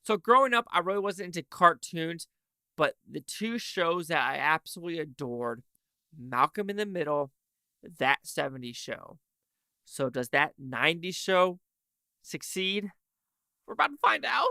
So growing up, I really wasn't into cartoons, but the two shows that I absolutely adored, Malcolm in the Middle, that 70s show. So does that 90s show succeed? We're about to find out.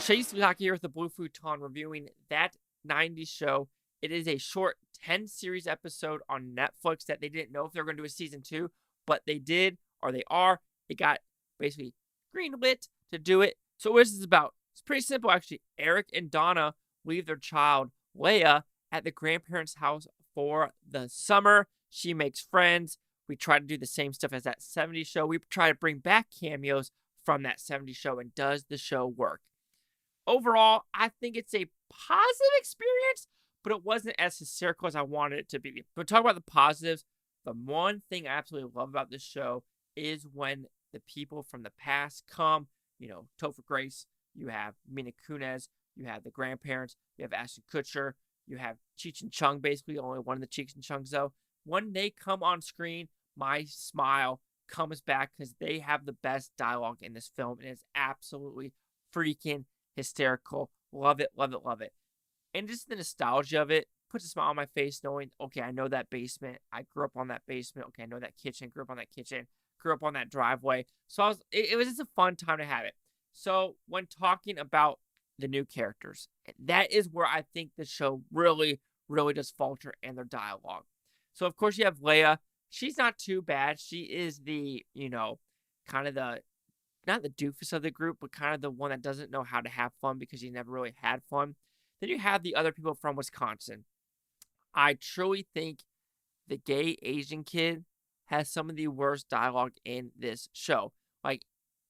Chase Luck here with the Blue Futon reviewing that 90s show. It is a short 10 series episode on Netflix that they didn't know if they were going to do a season 2, but they did, or they are. It got basically greenlit to do it. So what is this about? It's pretty simple, actually. Eric and Donna leave their child, Leia, at the grandparents' house for the summer. She makes friends. We try to do the same stuff as that 70s show. We try to bring back cameos from that 70s show, and does the show work? Overall, I think it's a positive experience, but it wasn't as hysterical as I wanted it to be. But talk about the positives. The one thing I absolutely love about this show is when the people from the past come. Topher Grace, you have Mina Kunis, you have the grandparents, you have Ashton Kutcher, you have Cheech and Chong, basically only one of the Cheech and Chongs though. When they come on screen, my smile comes back because they have the best dialogue in this film, and it's absolutely freaking hysterical. Love it, love it, love it. And just the nostalgia of it puts a smile on my face knowing, okay, I know that basement. I grew up on that basement. Okay, I know that kitchen. Grew up on that kitchen. Grew up on that driveway. So it was just a fun time to have it. So when talking about the new characters, that is where I think the show really, really does falter in their dialogue. So of course you have Leia. She's not too bad. She is the, kind of the, not the doofus of the group, but kind of the one that doesn't know how to have fun because he never really had fun. Then you have the other people from Wisconsin. I truly think the gay Asian kid has some of the worst dialogue in this show. Like,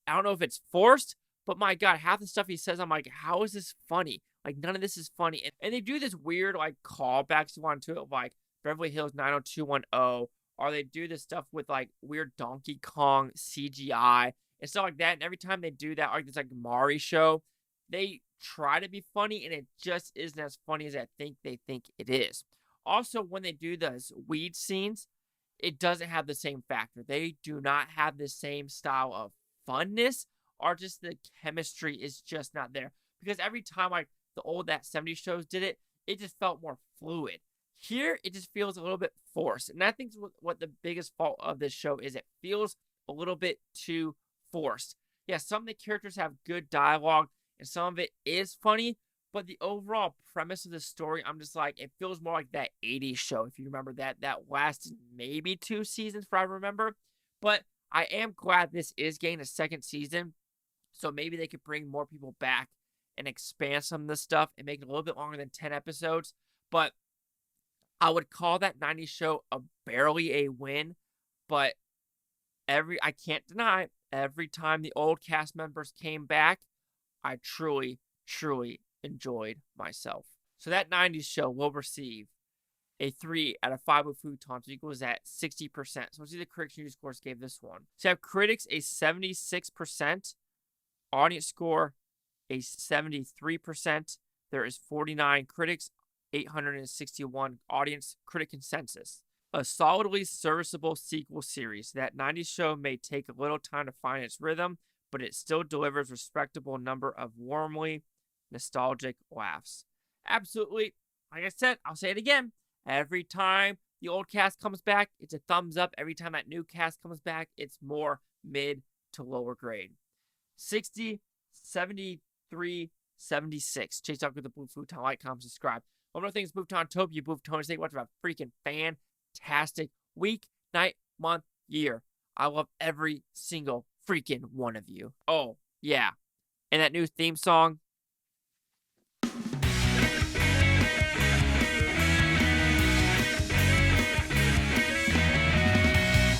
I don't know if it's forced, but my God, half the stuff he says, I'm like, how is this funny? Like, none of this is funny. And they do this weird, callbacks onto it, like Beverly Hills 90210, or they do this stuff with, weird Donkey Kong CGI and stuff like that. And every time they do that, this Mari show, they try to be funny, and it just isn't as funny as I think they think it is. Also, when they do those weed scenes, it doesn't have the same factor. They do not have the same style of funness, or just the chemistry is just not there. Because every time the old that 70s shows did it, it just felt more fluid. Here, it just feels a little bit forced. And I think what the biggest fault of this show is, it feels a little bit too forced. Yeah, some of the characters have good dialogue, and some of it is funny, but the overall premise of the story, I'm just like, it feels more like that 80s show, if you remember that lasted maybe 2 seasons, if I remember. But I am glad this is getting a second season, so maybe they could bring more people back and expand some of the stuff and make it a little bit longer than 10 episodes. But I would call that 90s show barely a win, but I can't deny, every time the old cast members came back, I truly, truly enjoyed myself. So that 90s show will receive a 3 out of 5 with Futons, equals at 60%. So let's see the critics' news scores gave this one. So you have critics a 76%, audience score a 73%. There is 49 critics, 861 audience critic consensus. A solidly serviceable sequel series. That 90s show may take a little time to find its rhythm, but it still delivers respectable number of warmly nostalgic laughs. Absolutely. Like I said, I'll say it again. Every time the old cast comes back, it's a thumbs up. Every time that new cast comes back, it's more mid to lower grade. 60, 73, 76. Chase out with the Blue Futon. Like, comment, subscribe. One more thing is Futon Tope. You Blue Futon. Say what's about freaking fantastic week, night, month, year. I love every single freaking one of you. Oh, yeah. And that new theme song,